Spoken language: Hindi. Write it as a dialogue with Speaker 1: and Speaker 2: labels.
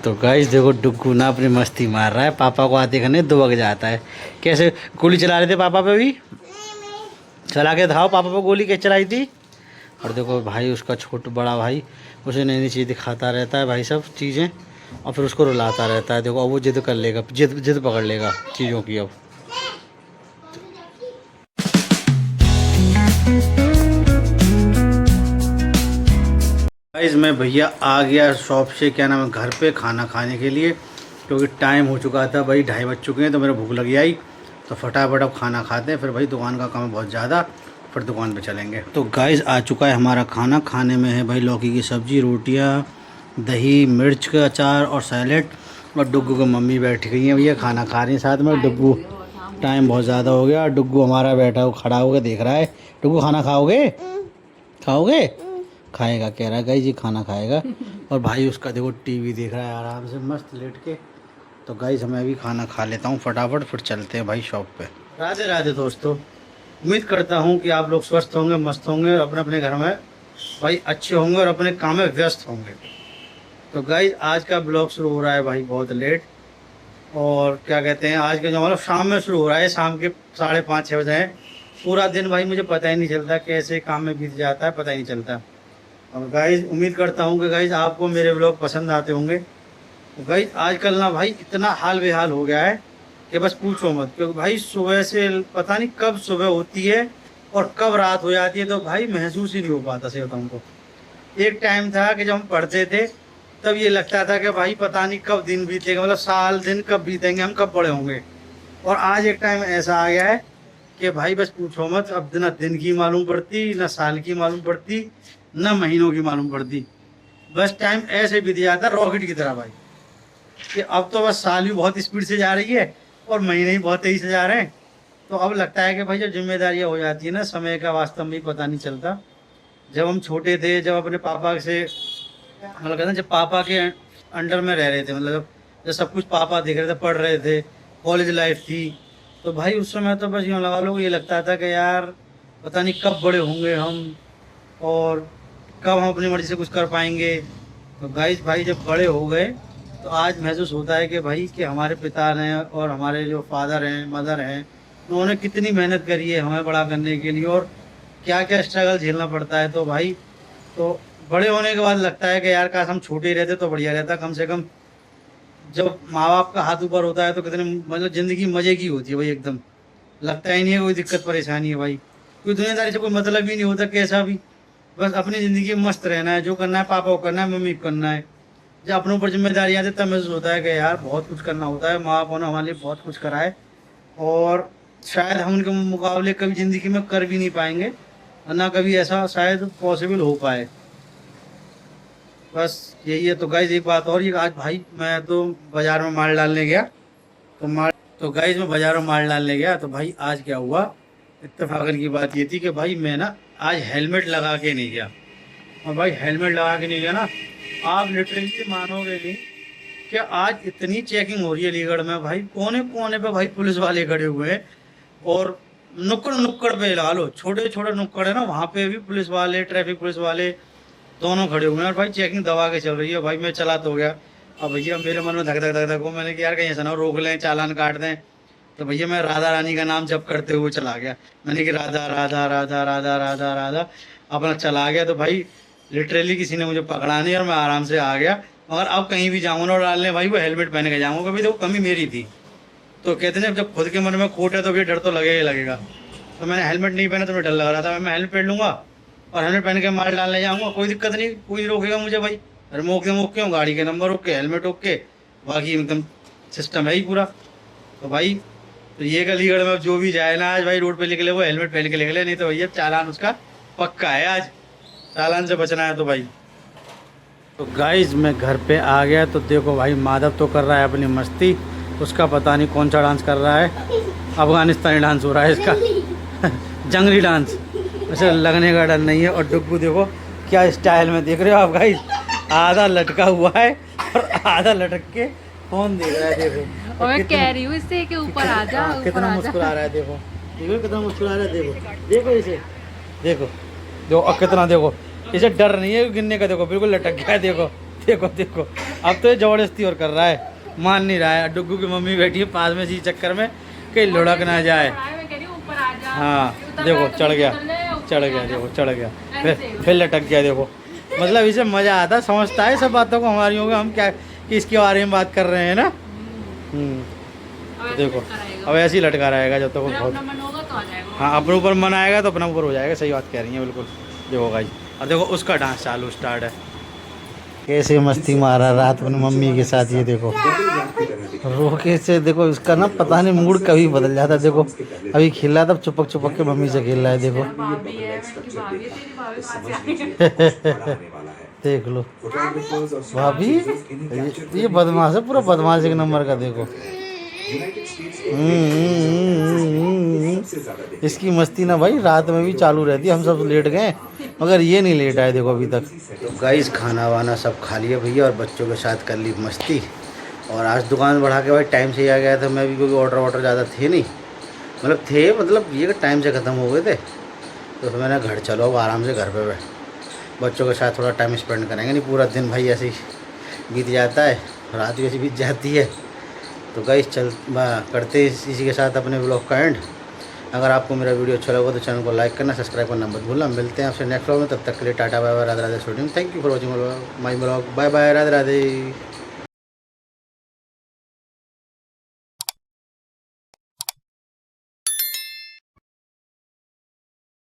Speaker 1: तो गाइस देखो डुग्गू ना अपनी मस्ती मार रहा है, पापा को आते करने दुबक जाता है। कैसे गोली चला रहे थे पापा पे भी, चला के दिखाओ पापा पे गोली कैसे चलाई थी। और देखो भाई उसका छोटा बड़ा भाई उसे नई नई चीज़ दिखाता रहता है भाई सब चीज़ें, और फिर उसको रुलाता रहता है। देखो अब वो जिद कर लेगा, जिद जिद पकड़ लेगा चीज़ों की। अब गाइस मैं भैया आ गया शॉप से, क्या नाम है, घर पे खाना खाने के लिए, क्योंकि टाइम हो चुका था भाई, 2:30 बज चुके हैं। तो मेरे भूख लगी आई, तो फटाफट अब खाना खाते हैं, फिर भाई दुकान का काम है बहुत ज़्यादा, फिर दुकान पे चलेंगे। तो गाइस आ चुका है हमारा खाना। खाने में है भाई लौकी की सब्ज़ी, रोटियाँ, दही, मिर्च का अचार और सैलेड। और डुग्गू की मम्मी बैठ गई हैं भैया, खाना खा रही हैं साथ में। डुग्गू टाइम बहुत ज़्यादा हो गया, डुग्गू हमारा बैठा हो खड़ा होकर देख रहा है। डुग्गू खाना खाओगे? खाओगे? खाएगा, कह रहा है गाइस जी खाना खाएगा। और भाई उसका देखो टीवी देख रहा है आराम से मस्त लेट के। तो गाइस मैं भी खाना खा लेता हूँ फटाफट, फिर चलते हैं भाई शॉप पे। राधे राधे दोस्तों, उम्मीद करता हूँ कि आप लोग स्वस्थ होंगे, मस्त होंगे, और अपने अपने घर में भाई अच्छे होंगे और अपने काम में व्यस्त होंगे। तो गाइस आज का ब्लॉग शुरू हो रहा है भाई बहुत लेट, और क्या कहते हैं आज का जो मतलब शाम में शुरू हो रहा है, शाम के 5:30-6 बजे हैं। पूरा दिन भाई मुझे पता ही नहीं चलता कैसे काम में बीत जाता है, पता ही नहीं चलता। और गाइज उम्मीद करता हूँ कि गाइज आपको मेरे व्लॉग पसंद आते होंगे। तो गाइज आजकल ना भाई इतना हाल बेहाल हो गया है कि बस पूछो मत, क्योंकि भाई सुबह से पता नहीं कब सुबह होती है और कब रात हो जाती है, तो भाई महसूस ही नहीं हो पाता सही बताऊँ तो। एक टाइम था कि जब हम पढ़ते थे तब ये लगता था कि भाई पता नहीं कब दिन बीतेगा, मतलब साल दिन कब बीतेंगे, हम कब बड़े होंगे। और आज एक टाइम ऐसा आ गया है कि भाई बस पूछो मत, अब ना दिन की मालूम पड़ती, ना साल की मालूम पड़ती, न महीनों की मालूम पड़ती। बस टाइम ऐसे बीत जाता रॉकेट की तरह भाई, कि अब तो बस साल भी बहुत स्पीड से जा रही है और महीने ही बहुत तेजी से जा रहे हैं। तो अब लगता है कि भाई जब जिम्मेदारियां हो जाती है ना, समय का वास्तव में पता नहीं चलता। जब हम छोटे थे, जब अपने पापा से मतलब कहते हैं जब पापा के अंडर में रह रहे थे, मतलब जब सब कुछ पापा देख रहे थे, पढ़ रहे थे, कॉलेज लाइफ थी, तो भाई उस समय तो बस यूँ लगा लो ये लगता था कि यार पता नहीं कब बड़े होंगे हम, और कब हम अपनी मर्जी से कुछ कर पाएंगे। तो गाइस भाई जब बड़े हो गए तो आज महसूस होता है कि भाई कि हमारे पिता ने और हमारे जो फादर हैं, मदर हैं, उन्होंने कितनी मेहनत करी है हमें बड़ा करने के लिए, और क्या क्या स्ट्रगल झेलना पड़ता है। तो भाई तो बड़े होने के बाद लगता है कि यार काश हम छोटे ही रहते तो बढ़िया रहता। कम से कम जब माँ बाप का हाथ ऊपर होता है तो कितने मतलब ज़िंदगी मज़े की होती है भाई, एकदम लगता ही नहीं है कोई दिक्कत परेशानी है भाई, कोई दुनियादारी से कोई मतलब ही नहीं होता कैसा भी। बस अपनी ज़िंदगी में मस्त रहना है, जो करना है पापा को करना है, मम्मी को करना है। जब अपनों पर जिम्मेदारियाँ आती तब महसूस होता है कि यार बहुत कुछ करना होता है, माँ बाप ने हमारे लिए बहुत कुछ करा है, और शायद हम उनके मुकाबले कभी ज़िंदगी में कर भी नहीं पाएंगे, और ना कभी ऐसा शायद पॉसिबल हो पाए। बस यही है। तो गाइज एक बात और, ये आज भाई मैं तो बाज़ार में माल डालने गया, तो गाइज मैं बाज़ार में माल डालने गया, तो भाई आज क्या हुआ, इत्तेफाकन की बात ये थी कि भाई मैं ना आज हेलमेट लगा के नहीं गया। और भाई हेलमेट लगा के नहीं गया ना, आप लिटरली मानोगे नहीं कि आज इतनी चेकिंग हो रही है अलीगढ़ में भाई, कोने कोने पे भाई पुलिस वाले खड़े हुए हैं, और नुक्कड़ नुक्कड़ पे लगा लो, छोटे छोटे नुक्कड़ है ना, वहाँ पे भी पुलिस वाले, ट्रैफिक पुलिस वाले दोनों खड़े हुए हैं, और भाई चेकिंग दबा के चल रही है। भाई मैं चला तो गया, अब भैया मेरे मन में धक धक धक धक हो, मैंने कहा यार कहीं ऐसा ना रोक लें, चालान काट दें। तो भैया मैं राधा रानी का नाम जप करते हुए चला गया, मैंने कि राधा राधा राधा राधा राधा राधा, अपना चला गया। तो भाई लिटरली किसी ने मुझे पकड़ा नहीं और मैं आराम से आ गया। मगर अब कहीं भी जाऊँगा ना डालने भाई वो हेलमेट पहन के जाऊँगा, कभी तो कमी मेरी थी। तो कहते हैं जब खुद के मन में खोट है तो फिर डर तो लगेगा ही लगेगा। तो मैंने हेलमेट नहीं पहना तो मुझे डर लग रहा था, मैं हेलमेट पहन लूँगा और हेलमेट पहन के माल डालने जाऊँगा, कोई दिक्कत नहीं, कोई रोकेगा मुझे भाई। अरे मोक के हूँ, गाड़ी के नंबर ओके, हेलमेट ओके, बाकी एकदम सिस्टम है ही पूरा। तो भाई तो ये अलीगढ़ में जो भी जाए ना आज भाई रोड पे निकले वो हेलमेट पहन के निकले, नहीं तो भैया चालान उसका पक्का है, आज चालान से बचना है। तो भाई तो गाइज मैं घर पे आ गया, तो देखो भाई माधव तो कर रहा है अपनी मस्ती, उसका पता नहीं कौन सा डांस कर रहा है, अफगानिस्तानी डांस हो रहा है इसका जंगली डांस, ऐसे लगने का डर नहीं है। और डुग्गू देखो क्या स्टाइल में देख रहे हो आप गाइज, आधा लटका हुआ है और आधा लटक के फोन देख रहा है। देखो
Speaker 2: और मैं कह रही हूँ इससे कि ऊपर आ जा,
Speaker 1: कितना मुस्कुरा रहा है, देखो देखो कितना मुस्कुरा रहा है, देखो देखो इसे, देखो देखो और कितना, देखो इसे डर नहीं है गिरने का, देखो बिल्कुल लटक गया है, देखो देखो देखो अब तो ये जबरदस्ती और कर रहा है, मान नहीं रहा है। डुग्गू की मम्मी बैठी है पास में इसी चक्कर में कहीं लुढ़क ना जाए।
Speaker 2: मैं कह रही हूँ ऊपर आ जा।
Speaker 1: हाँ
Speaker 2: उतर
Speaker 1: देखो
Speaker 2: रहा है तो
Speaker 1: चढ़ गया,
Speaker 2: उतर ले, ऊपर
Speaker 1: चढ़
Speaker 2: आ
Speaker 1: गया,
Speaker 2: जा।
Speaker 1: देखो चढ़ गया,
Speaker 2: ऐसे।
Speaker 1: फिर लटक गया। देखो मतलब इसे मज़ा आता है, समझता है सब बातों को हमारी होगा, हम क्या किसके बारे में बात कर रहे हैं ना।
Speaker 2: अब ऐसे
Speaker 1: देखो
Speaker 2: लटका रहेगा।
Speaker 1: अब ऐसे ही लटका रहेगा जब तक वो
Speaker 2: मेरा
Speaker 1: बहुत।
Speaker 2: अपना मन होगा तो आ जाएगा।
Speaker 1: हाँ अपने ऊपर मन आएगा तो अपना ऊपर हो जाएगा, सही बात कह रही है बिल्कुल। देखो गाइस और देखो उसका डांस चालू स्टार्ट है, कैसे मस्ती मारा रात में मम्मी के साथ। ये देखो रोके से, देखो इसका ना पता नहीं मूड कभी बदल जाता है। देखो अभी खेल रहा था, चुपक चुपक के मम्मी से खेल रहा है। देखो
Speaker 2: भाभी है, मैं की भाभी है, तेरी भाभी कहाँ से आई?
Speaker 1: देख लो भाभी, ये बदमाश है, पूरा बदमाश एक नंबर का। देखो इसकी मस्ती ना भाई रात में भी चालू रहती है। हम सब लेट गए मगर ये नहीं लेट आए देखो अभी तक। तो गाइस खाना वाना सब खा लिया भैया और बच्चों के साथ कर ली मस्ती। और आज दुकान बढ़ा के भाई टाइम से ही आ गया था मैं भी, क्योंकि ऑर्डर ज़्यादा थे नहीं, मतलब ये टाइम से ख़त्म हो गए थे। तो फिर मैंने घर चलो अब आराम से घर पे बैठ बच्चों के साथ थोड़ा टाइम स्पेंड करेंगे। नहीं पूरा दिन भाई ऐसे ही बीत जाता है, रात भी ऐसी बीत जाती है। तो गाइस करते इसी के साथ अपने ब्लॉग का एंड। अगर आपको मेरा वीडियो अच्छा लगा तो चैनल को लाइक करना, सब्सक्राइब करना मत भूलना। मिलते हैं आपसे नेक्स्ट व्लॉग में, तब तक के लिए tata bye bye, Radhe Radhe. Shooting thank you for watching my blog, bye bye, Radhe Radhe.